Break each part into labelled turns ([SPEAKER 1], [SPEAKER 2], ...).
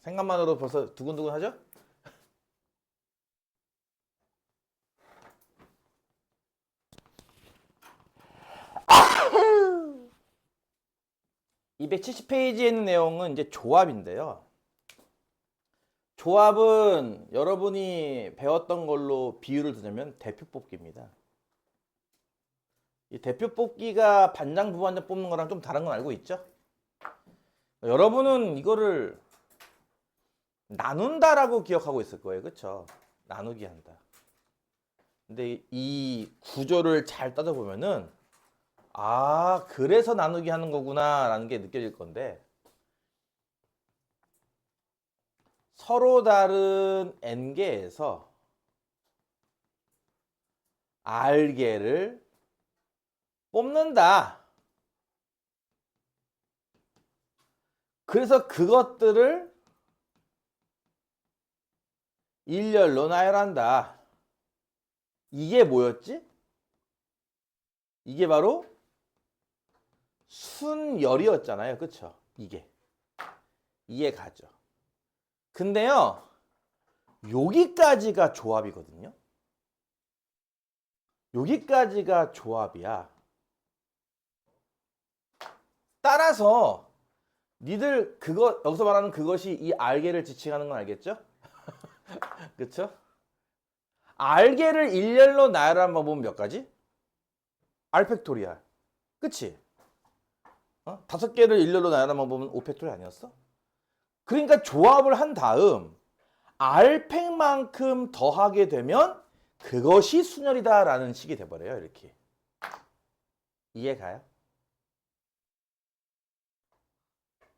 [SPEAKER 1] 생각만으로 벌써 두근두근 하죠? 270페이지에 있는 내용은 이제 조합인데요. 조합은 여러분이 배웠던 걸로 비유를 두자면 대표 뽑기입니다. 이 대표 뽑기가 반장, 부반장 뽑는 거랑 좀 다른 건 알고 있죠? 여러분은 이거를 나눈다라고 기억하고 있을 거예요. 그쵸? 나누기 한다. 근데 이 구조를 잘 따져보면은 아, 그래서 나누기 하는 거구나 라는 게 느껴질 건데 서로 다른 n개에서 r개를 뽑는다. 그래서 그것들을 일렬로 나열한다. 이게 뭐였지? 이게 바로 순열이었잖아요. 그쵸? 이게 가죠. 근데요, 여기까지가 조합이거든요. 여기까지가 조합이야. 따라서 니들 그거 여기서 말하는 그것이 이 R개를 지칭하는 건 알겠죠? 그쵸? R개를 일렬로 나열하는 방법은 몇 가지? R 팩토리얼. 그치? 5개를 일렬로 나열하는 방법은 O 팩토리얼 아니었어? 그러니까 조합을 한 다음 R 팩만큼 더하게 되면 그것이 순열이다 라는 식이 돼버려요. 이렇게. 이해가요?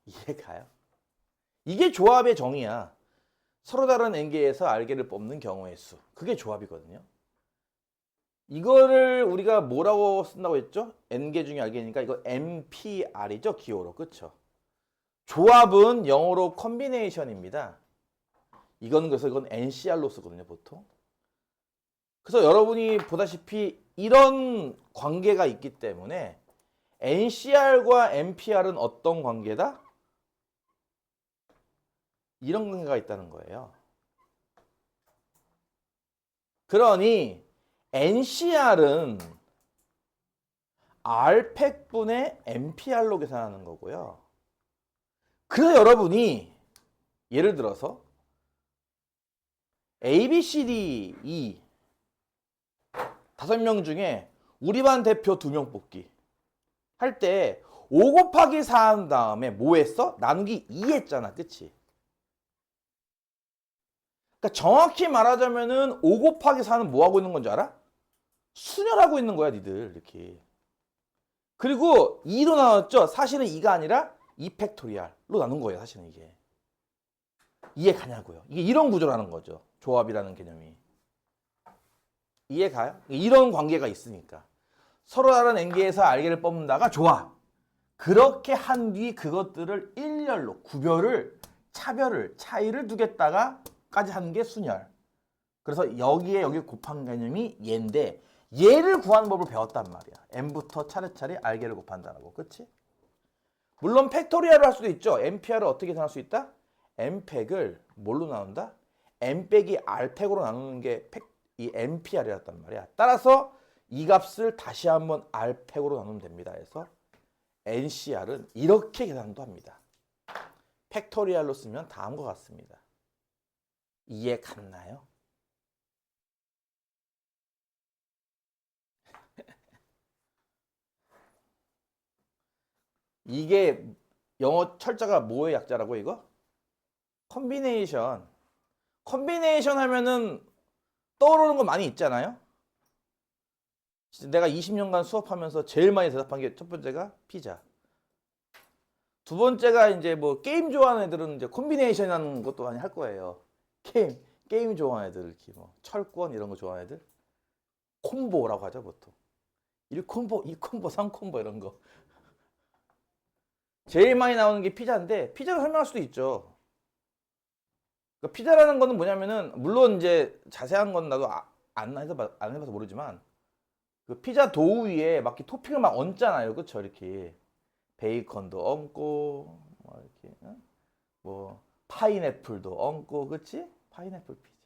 [SPEAKER 1] 이해가요? 이게 조합의 정의야. 서로 다른 n개에서 R개를 뽑는 경우의 수. 그게 조합이거든요. 이거를 우리가 뭐라고 쓴다고 했죠? n개 중에 R개니까 이거 MPR이죠? 기호로. 그쵸? 조합은 영어로 컨비네이션입니다. 그래서 이건 NCR로 쓰거든요, 보통. 그래서 여러분이 보다시피 이런 관계가 있기 때문에 NCR과 MPR은 어떤 관계다? 이런 관계가 있다는 거예요. 그러니 NCR은 R팩분의 MPR로 계산하는 거고요. 그래서 여러분이 예를 들어서 A, B, C, D, E 5명 중에 우리 반 대표 2명 뽑기 할 때 5 곱하기 4 한 다음에 뭐 했어? 나누기 2 했잖아. 그치? 그러니까 정확히 말하자면은 5 곱하기 4는 뭐 하고 있는 건지 알아? 순열하고 있는 거야, 니들. 이렇게. 그리고 2로 나눴죠? 사실은 2가 아니라 2 팩토리얼로 나눈 거예요, 사실은 이게. 이해 가냐고요. 이게 이런 구조라는 거죠. 조합이라는 개념이. 이해 가요? 이런 관계가 있으니까. 서로 다른 n개에서 R개를 뽑는다가 조합. 그렇게 한 뒤 그것들을 일렬로 차별을, 차이를 두겠다가까지 하는 게 순열. 그래서 여기 곱한 개념이 얘인데 얘를 구하는 법을 배웠단 말이야. n부터 차례차례 R개를 곱한다라고. 그치? 물론 팩토리얼을 할 수도 있죠. nPR을 어떻게 계산할 수 있다? n팩을 뭘로 나눈다? n 빼기 R팩으로 나누는 게 이 nPR이었단 말이야. 따라서 이 값을 다시 한번 R팩으로 나누면 됩니다. 그래서 NCR은 이렇게 계산도 합니다. 팩토리얼로 쓰면 다음과 같습니다. 이해 갔나요? 이게 영어 철자가 뭐의 약자라고 이거? 컨비네이션. 컨비네이션 하면은 떠오르는 거 많이 있잖아요. 내가 20년간 수업하면서 제일 많이 대답한 게 첫 번째가 피자. 두 번째가 이제 뭐 게임 좋아하는 애들은 이제 컨비네이션 하는 것도 많이 할 거예요. 게임 좋아하는 애들, 이렇게 뭐 철권 이런 거 좋아하는 애들. 콤보라고 하죠, 보통. 1콤보, 2콤보, 3콤보 이런 거. 제일 많이 나오는 게 피자인데 피자를 설명할 수도 있죠. 그러니까 피자라는 거는 뭐냐면은 물론 이제 자세한 건 나도 안 해봐서 모르지만 그 피자 도우 위에 막 토핑을 막 얹잖아요, 그쵸? 이렇게 베이컨도 얹고 뭐 이렇게 뭐 파인애플도 얹고, 그치? 파인애플 피자.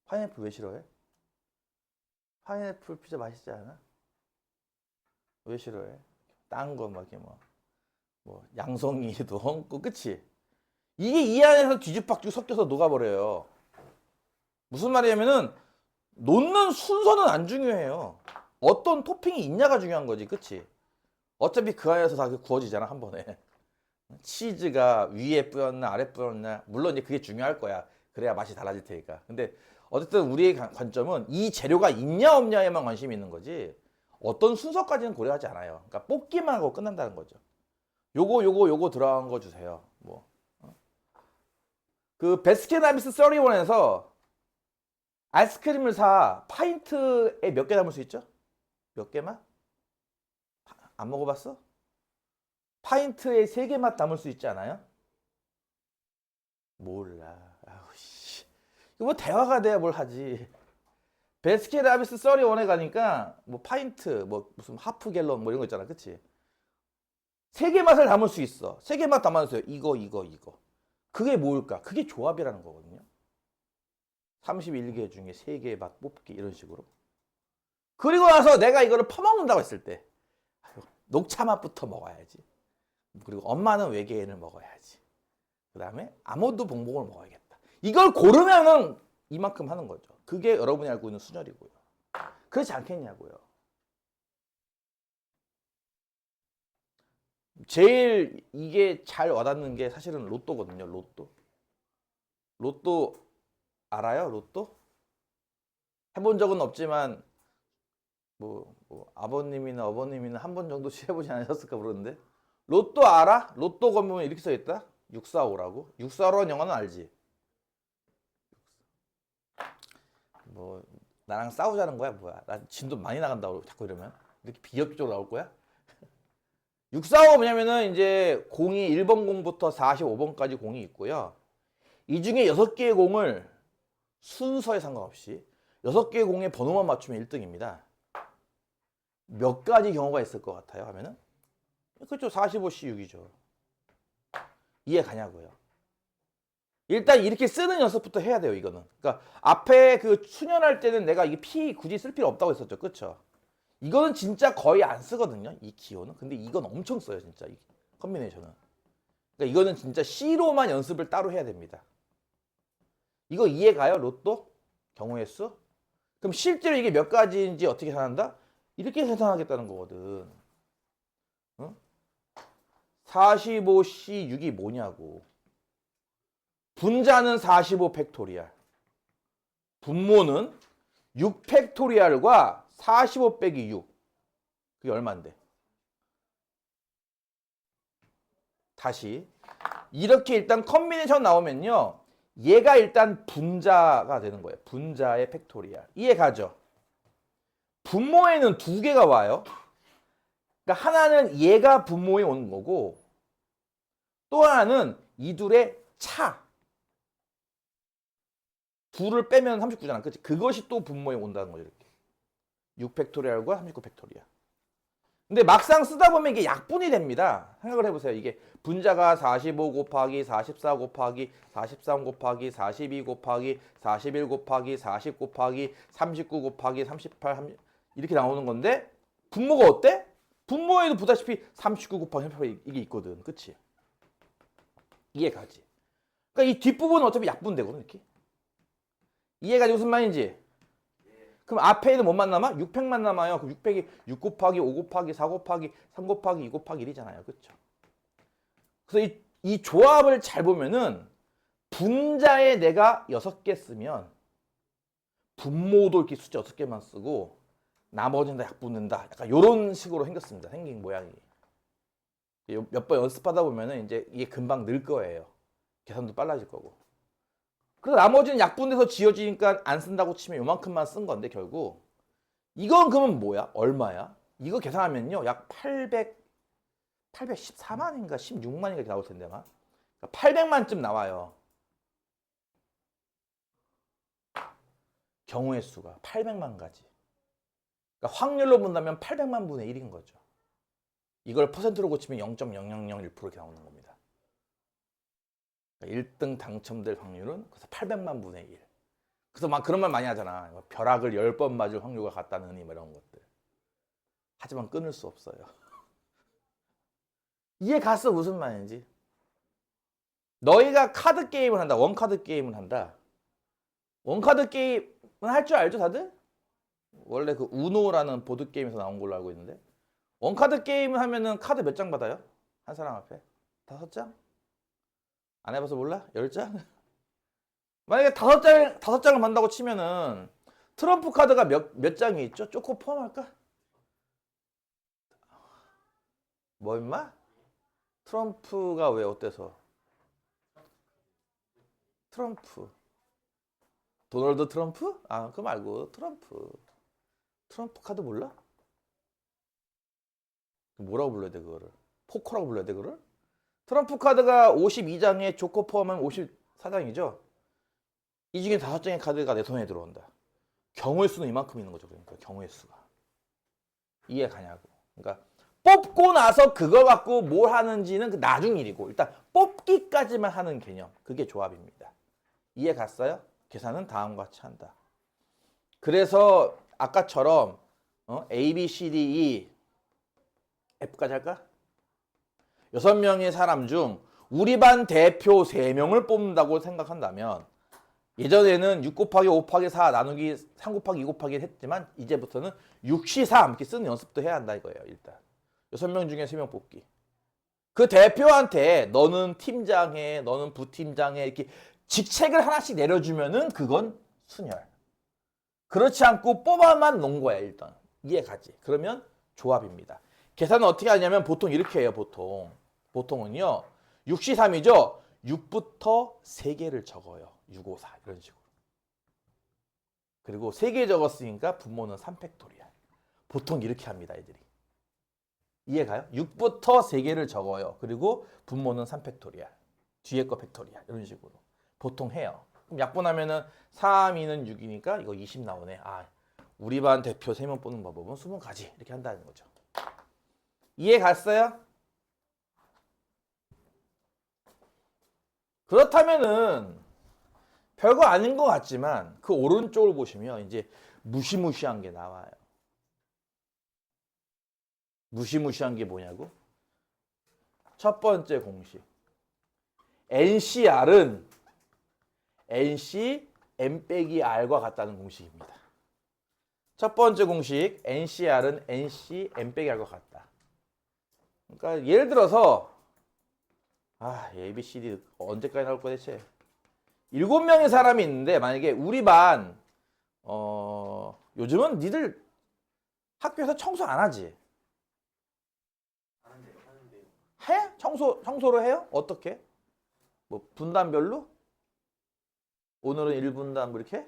[SPEAKER 1] 파인애플 왜 싫어해? 파인애플 피자 맛있지 않아? 왜 싫어해? 딴 거 막 이렇게 뭐 양송이도 얹고, 그치? 이게 이 안에서 뒤죽박죽 섞여서 녹아버려요. 무슨 말이냐면은 놓는 순서는 안 중요해요. 어떤 토핑이 있냐가 중요한 거지, 그치? 어차피 그 안에서 다 구워지잖아, 한 번에. 치즈가 위에 뿌였나 아래 뿌였나, 물론 이제 그게 중요할 거야. 그래야 맛이 달라질 테니까. 근데 어쨌든 우리의 관점은 이 재료가 있냐 없냐에만 관심이 있는 거지, 어떤 순서까지는 고려하지 않아요. 그러니까 볶기만 하고 끝난다는 거죠. 요거 들어간 거 주세요. 뭐. 그 베스킨라빈스 31에서 아이스크림을 사 파인트에 몇 개 담을 수 있죠? 몇 개만? 안 먹어봤어? 파인트에 3개 맛 담을 수 있지 않아요? 몰라. 아우 씨. 이거 뭐 대화가 돼야 뭘 하지. 베스킨라빈스 31에 가니까 뭐 파인트, 뭐 무슨 하프 갤런 뭐 이런 거 있잖아. 그치? 3개 맛을 담을 수 있어. 3개 맛 담아주세요. 이거. 그게 뭘까? 그게 조합이라는 거거든요. 31개 중에 3개 맛 뽑기 이런 식으로. 그리고 나서 내가 이거를 퍼먹는다고 했을 때 녹차 맛부터 먹어야지. 그리고 엄마는 외계인을 먹어야지. 그 다음에 아몬드 봉봉을 먹어야겠다. 이걸 고르면은 이만큼 하는 거죠. 그게 여러분이 알고 있는 순혈이고요. 그렇지 않겠냐고요. 제일 이게 잘 와닿는 게 사실은 로또거든요. 로또. 로또 알아요? 로또? 해본 적은 없지만 뭐 아버님이나 어머님이나 한 번 정도 해보지 않으셨을까 모르는데, 로또 알아? 로또 검으면 이렇게 써있다? 645라고? 645라는 영화는 알지? 뭐 나랑 싸우자는 거야 뭐야? 나 진도 많이 나간다고 자꾸 이러면 이렇게 비협조적으로 나올 거야? 645 뭐냐면은 이제 공이 1번 공부터 45번까지 공이 있고요. 이 중에 6개의 공을 순서에 상관없이 6개의 공의 번호만 맞추면 1등입니다. 몇 가지 경우가 있을 것 같아요 하면은, 그렇죠. 45C6이죠. 이해 가냐고요. 일단 이렇게 쓰는 연습부터 해야 돼요, 이거는. 그러니까 앞에 그 수년할 때는 내가 이게 P 굳이 쓸 필요 없다고 했었죠. 그쵸? 이거는 진짜 거의 안 쓰거든요, 이 기호는. 근데 이건 엄청 써요, 진짜. 이 컨비네이션은. 그러니까 이거는 진짜 C로만 연습을 따로 해야 됩니다. 이거 이해 가요, 로또? 경우의 수? 그럼 실제로 이게 몇 가지인지 어떻게 계산한다? 이렇게 계산하겠다는 거거든. 어? 45C6이 뭐냐고. 분자는 45 팩토리알. 분모는 6 팩토리알과 45 빼기 6. 그게 얼마인데? 다시. 이렇게 일단 컨비네이션 나오면요, 얘가 일단 분자가 되는 거예요. 분자의 팩토리알. 이해 가죠? 분모에는 2개가 와요. 그러니까 하나는 얘가 분모에 오는 거고, 또 하나는 이 둘의 차. 2를 빼면 39잖아. 그치? 그것이 또 분모에 온다는 거죠. 이렇게. 6 팩토리알과 39 팩토리알. 근데 막상 쓰다 보면 이게 약분이 됩니다. 생각을 해보세요. 이게 분자가 45 곱하기 44 곱하기 43 곱하기 42 곱하기 41 곱하기 40 곱하기 39 곱하기 38 30, 이렇게 나오는 건데, 분모가 어때? 분모에도 보다시피 39 곱하기 38 이게 있거든. 그치? 이해 가지? 그러니까 이 뒷부분은 어차피 약분되거든. 이렇게. 이해가지 무슨 말인지? 그럼 앞에 있는 뭐만 남아? 6팩만 남아요. 그럼 6팩이 6 곱하기 5 곱하기 4 곱하기 3 곱하기 2 곱하기 1이잖아요. 그렇죠? 그래서 이 조합을 잘 보면은 분자에 내가 6개 쓰면 분모도 이렇게 숫자 6개만 쓰고 나머지는 다 약분된다. 약간 이런 식으로 생겼습니다. 생긴 모양이. 몇 번 연습하다 보면은 이제 이게 금방 늘 거예요. 계산도 빨라질 거고. 그래서 나머지는 약분돼서 지워지니까 안 쓴다고 치면 요만큼만 쓴 건데, 결국 이건 그러면 뭐야? 얼마야? 이거 계산하면요 약 814만인가 16만인가 이렇게 나올 텐데 막 800만쯤 나와요. 경우의 수가 800만 가지. 그러니까 확률로 본다면 800만 분의 1인 거죠. 이걸 퍼센트로 고치면 0.0001% 이렇게 나오는 겁니다. 1등 당첨될 확률은 그래서 800만 분의 1. 그래서 막 그런 말 많이 하잖아. 벼락을 10번 맞을 확률과 같다느니 뭐 이런 것들. 하지만 끊을 수 없어요. 이해 갔어 무슨 말인지? 너희가 카드 게임을 한다. 원카드 게임을 한다. 원카드 게임은 할 줄 알죠 다들? 원래 그 우노라는 보드게임에서 나온 걸로 알고 있는데 원카드 게임을 하면은 카드 몇 장 받아요? 한 사람 앞에? 5장? 안 해봐서 몰라? 10장? 만약에 5장을 받는다고 치면은 트럼프 카드가 몇 장이 있죠? 조금 포함할까? 뭐 임마? 트럼프가 왜 어때서? 트럼프 도널드 트럼프? 아 그거 말고 트럼프 카드 몰라? 뭐라고 불러야 돼 그거를? 포커라고 불러야 돼 그거를? 트럼프 카드가 52장에 조커 포함하면 54장이죠? 이 중에 5장의 카드가 내 손에 들어온다. 경우의 수는 이만큼 있는 거죠. 그러니까 경우의 수가. 이해 가냐고. 그러니까 뽑고 나서 그거 갖고 뭘 하는지는 그 나중 일이고 일단 뽑기까지만 하는 개념. 그게 조합입니다. 이해 갔어요? 계산은 다음과 같이 한다. 그래서 아까처럼 A, B, C, D, E F까지 할까? 6명의 사람 중 우리 반 대표 3명을 뽑는다고 생각한다면 예전에는 6 곱하기 5 곱하기 4 나누기 3 곱하기 2 곱하기 했지만 이제부터는 6시3 이렇게 쓰는 연습도 해야 한다 이거예요. 일단 6명 중에 3명 뽑기. 그 대표한테 너는 팀장해 너는 부팀장해 이렇게 직책을 하나씩 내려주면은 그건 순혈. 그렇지 않고 뽑아만 놓은 거야 일단. 이해 가지. 그러면 조합입니다. 계산은 어떻게 하냐면 보통 이렇게 해요. 보통은요. 6시3이죠. 6부터 3개를 적어요. 6, 5, 4 이런 식으로. 그리고 3개 적었으니까 분모는 3팩토리알. 보통 이렇게 합니다. 애들이. 이해가요? 6부터 3개를 적어요. 그리고 분모는 3팩토리알. 뒤에 거 팩토리알. 이런 식으로. 보통 해요. 그럼 약분하면은 3, 2는 6이니까 이거 20 나오네. 아, 우리 반 대표 3명 뽑는 방법은 20가지. 이렇게 한다는 거죠. 이해 갔어요? 그렇다면은 별거 아닌 것 같지만 그 오른쪽을 보시면 이제 무시무시한 게 나와요. 무시무시한 게 뭐냐고? 첫 번째 공식. NCR은 NC M 빼기 R과 같다는 공식입니다. 첫 번째 공식 NCR은 NC M 빼기 R과 같다. 그러니까 예를 들어서 A, B, C, D 언제까지 나올 거야 대체? 7명의 사람이 있는데 만약에 우리 반 요즘은 니들 학교에서 청소 안 하지?
[SPEAKER 2] 하는데요.
[SPEAKER 1] 해? 청소를 해요? 어떻게? 뭐 분단별로? 오늘은 1분단 뭐 이렇게?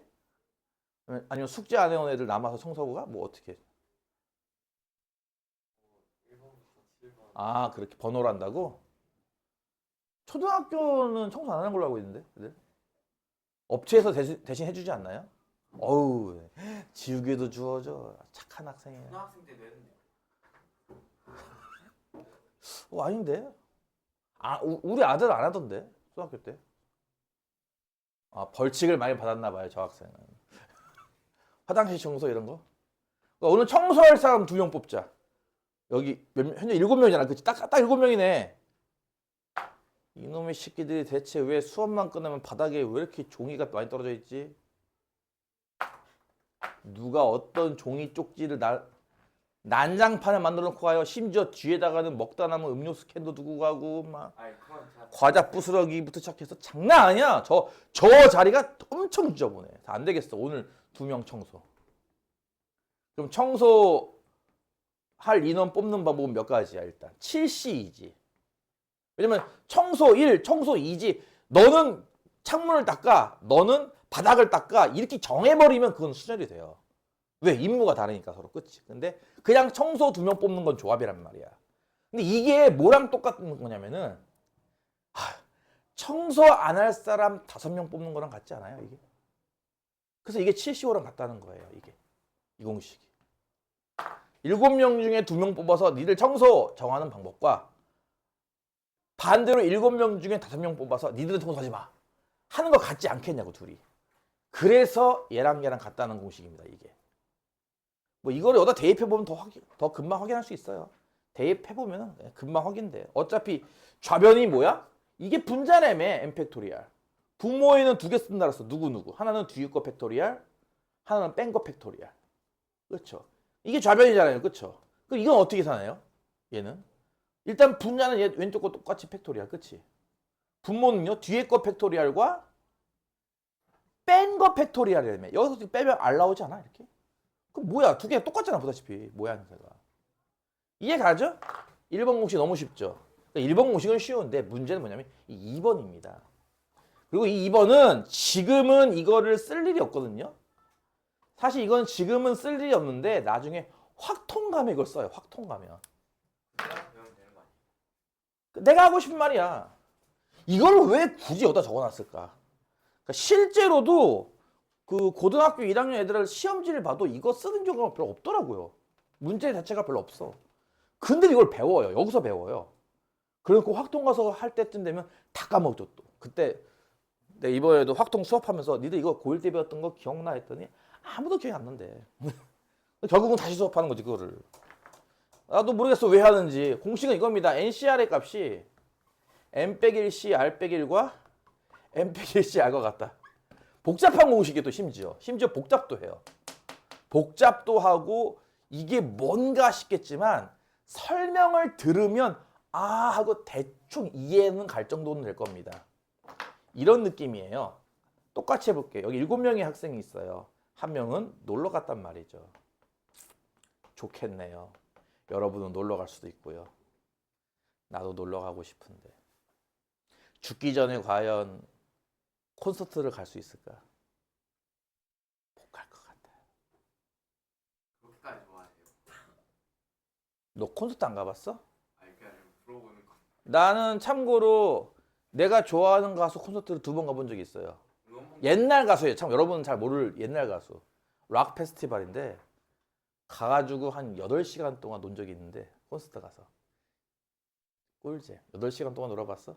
[SPEAKER 1] 아니면 숙제 안 해온 애들 남아서 청소하고 가? 뭐 어떻게?
[SPEAKER 2] 1번부터 7번.
[SPEAKER 1] 아 그렇게 번호를 한다고? 초등학교는 청소 안 하는 걸로 알고 있는데 애들? 업체에서 대신 해주지 않나요? 어우 지우개도 주워줘. 착한 학생이야.
[SPEAKER 2] 초등학생 때도 했는데.
[SPEAKER 1] 아닌데? 우리 아들 안 하던데 초등학교 때. 아 벌칙을 많이 받았나 봐요 저 학생은. 화장실 청소 이런 거. 그러니까 오늘 청소할 사람 2명 뽑자. 여기 현재 7명이잖아. 그치? 딱 7명이네. 이놈의 새끼들이 대체 왜 수업만 끝나면 바닥에 왜 이렇게 종이가 많이 떨어져 있지? 누가 어떤 종이 쪽지를 난장판을 만들어 놓고 가요. 심지어 뒤에다가는 먹다 남은 음료수 캔도 두고 가고 막 과자 부스러기부터 시작해서 장난 아니야. 저 자리가 엄청 지저분해. 다 안 되겠어. 오늘 2명 청소. 그럼 청소할 인원 뽑는 방법은 몇 가지야 일단. 7C이지. 왜냐면 청소 1, 청소 2지. 너는 창문을 닦아. 너는 바닥을 닦아. 이렇게 정해버리면 그건 수절이 돼요. 왜? 임무가 다르니까 서로. 그치? 근데 그냥 청소 2명 뽑는 건 조합이란 말이야. 근데 이게 뭐랑 똑같은 거냐면은 청소 안 할 사람 5명 뽑는 거랑 같지 않아요? 이게. 그래서 이게 7C5랑 같다는 거예요. 이게. 이 공식이. 7명 중에 2명 뽑아서 니들 청소 정하는 방법과 반대로 7명 중에 5명 뽑아서 니들은 통수하지 마 하는 거 같지 않겠냐고 둘이. 그래서 얘랑 같다는 공식입니다. 이게. 뭐 이거를 여기다 대입해보면 더 금방 확인할 수 있어요. 대입해보면 금방 확인돼. 어차피 좌변이 뭐야? 이게 분자라며 n 팩토리알. 분모에는 2개 쓴다 그랬어. 누구. 하나는 뒤에 거 팩토리알, 하나는 뺀 거 팩토리알. 그렇죠? 이게 좌변이잖아요. 그렇죠? 그럼 이건 어떻게 사나요? 얘는 일단 분자는 얘 왼쪽 거 똑같이 팩토리알. 그치? 분모는요. 뒤에 거 팩토리알과 뺀 거 팩토리알이라며. 여기서 빼면 R 나오지 않아? 이렇게? 그럼 뭐야? 2개 똑같잖아. 보다시피 모양새가. 이해 가죠? 1번 공식 너무 쉽죠? 1번 공식은 쉬운데 문제는 뭐냐면 이 2번입니다. 그리고 이 2번은 지금은 이거를 쓸 일이 없거든요. 사실 이건 지금은 쓸 일이 없는데 나중에 확통감에 이걸 써요. 확통감이야.
[SPEAKER 2] 배우면 되는 거 아니에요?
[SPEAKER 1] 내가 하고 싶은 말이야. 이걸 왜 굳이 여기다 적어놨을까? 그러니까 실제로도 그 고등학교 1학년 애들 시험지를 봐도 이거 쓰는 경우가 별로 없더라고요. 문제 자체가 별로 없어. 근데 이걸 배워요. 여기서 배워요. 그리고 확통 가서 할 때쯤 되면 다 까먹죠 또. 그때 내가 이번에도 확통 수업하면서 니들 이거 고1 때 배웠던 거 기억나 했더니 아무도 기억이 안 난대. 결국은 다시 수업하는 거지 그거를. 나도 모르겠어 왜 하는지. 공식은 이겁니다. NCR의 값이 n-1c r-1과 n-1c r과 같다. 복잡한 공식이 또 심지어 복잡도 해요. 복잡도 하고 이게 뭔가 싶겠지만 설명을 들으면 아 하고 대충 이해는 갈 정도는 될 겁니다. 이런 느낌이에요. 똑같이 해볼게요. 여기 7명의 학생이 있어요. 한 명은 놀러 갔단 말이죠. 좋겠네요. 여러분은 놀러 갈 수도 있고요. 나도 놀러 가고 싶은데 죽기 전에 과연 콘서트를 갈 수 있을까? 못 갈 것 같아요.
[SPEAKER 2] 그렇게까지 좋아해요?
[SPEAKER 1] 너 콘서트 안 가봤어?
[SPEAKER 2] 아니 그냥 물어보는 거.
[SPEAKER 1] 나는 참고로 내가 좋아하는 가수 콘서트를 2번 가본 적이 있어요. 옛날 가수예요. 참 여러분은 잘 모를 옛날 가수. 락 페스티벌인데 가가지고 한 8시간 동안 논 적이 있는데 콘서트 가서. 꿀잼. 8시간 동안 놀아봤어?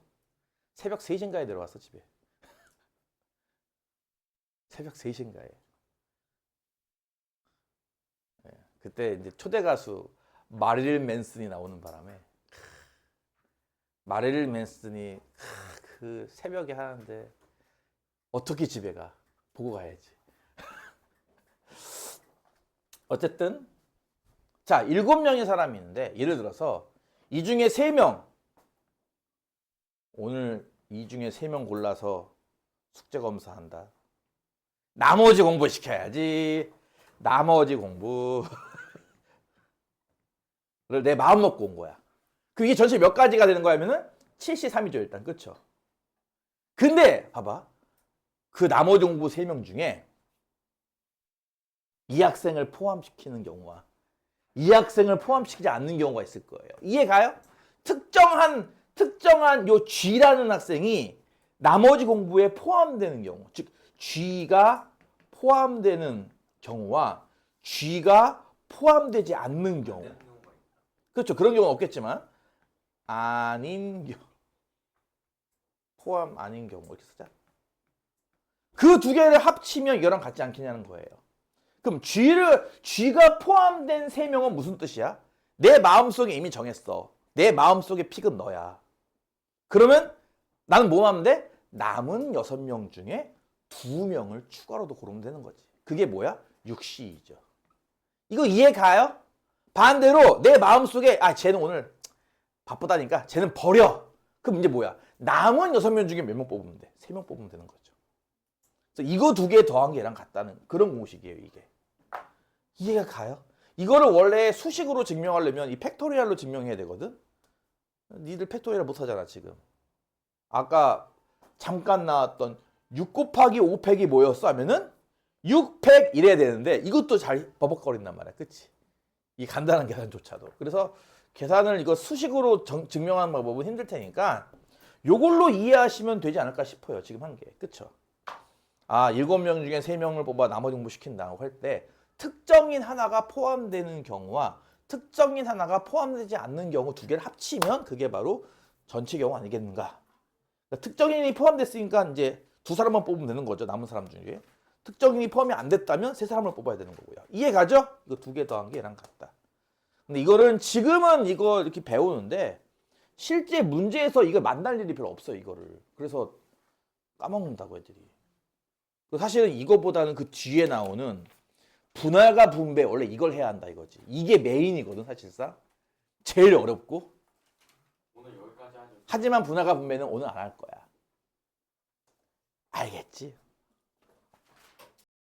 [SPEAKER 1] 새벽 3시인가에 내려왔어 집에. 새벽 3시인가에. 네. 그때 이제 초대 가수 마릴린 맨슨이 나오는 바람에 마릴린 맨슨이 그 새벽에 하는데 어떻게 집에 가? 보고 가야지. 어쨌든 자 7명의 사람이 있는데 예를 들어서 이 중에 3명 오늘 이 중에 3명 골라서 숙제 검사한다. 나머지 공부 시켜야지. 나머지 공부를 내 마음 먹고 온 거야. 그게 전체 몇 가지가 되는 거냐면은 7C3이죠 일단. 그렇죠? 근데 봐봐. 그 나머지 공부 3명 중에 이 학생을 포함시키는 경우와 이 학생을 포함시키지 않는 경우가 있을 거예요. 이해 가요? 특정한 요 G라는 학생이 나머지 공부에 포함되는 경우, 즉 G가 포함되는 경우와 G가 포함되지 않는 경우. 그렇죠. 그런 경우는 없겠지만 아닌 경우. 포함 아닌 경우 이렇게 쓰자. 그 2개를 합치면 이거랑 같지 않겠냐는 거예요. 그럼 G가 포함된 3명은 무슨 뜻이야? 내 마음속에 이미 정했어. 내 마음속에 픽은 너야. 그러면 나는 뭐 하면 돼? 남은 6명 중에 2명을 추가로도 고르면 되는 거지. 그게 뭐야? 6C이죠. 이거 이해 가요? 반대로 내 마음속에 쟤는 오늘 바쁘다니까 쟤는 버려. 그럼 이제 뭐야? 남은 6명 중에 몇 명 뽑으면 돼? 3명 뽑으면 되는 거죠. 그래서 이거 2개 더한 게 얘랑 같다는 그런 공식이에요, 이게. 이해가 가요? 이거를 원래 수식으로 증명하려면 이 팩토리얼로 증명해야 되거든? 니들 팩토리얼 못하잖아, 지금. 아까 잠깐 나왔던 6 곱하기 5 팩이 뭐였어? 하면은 6팩 이래야 되는데 이것도 잘 버벅거린단 말이야. 그치? 이 간단한 계산조차도. 그래서 계산을 이거 수식으로 증명하는 방법은 힘들 테니까 요걸로 이해하시면 되지 않을까 싶어요. 지금 한 게. 그쵸? 7명 중에 3명을 뽑아 나머지 공부 시킨다고 할 때 특정인 하나가 포함되는 경우와 특정인 하나가 포함되지 않는 경우 2개를 합치면 그게 바로 전체 경우 아니겠는가? 그러니까 특정인이 포함됐으니까 이제 두 사람만 뽑으면 되는 거죠. 남은 사람 중에. 특정인이 포함이 안 됐다면 세 사람을 뽑아야 되는 거고요. 이해 가죠? 이거 두 개 더한 게 얘랑 같다. 근데 이거는 지금은 이거 이렇게 배우는데 실제 문제에서 이걸 만날 일이 별로 없어요. 이거를. 그래서 까먹는다고 애들이. 사실은 이거보다는 그 뒤에 나오는 분할과 분배 원래 이걸 해야 한다 이거지. 이게 메인이거든 사실상. 제일 어렵고.
[SPEAKER 2] 오늘 여기까지 하죠.
[SPEAKER 1] 하지만 분할과 분배는 오늘 안 할 거야. 알겠지?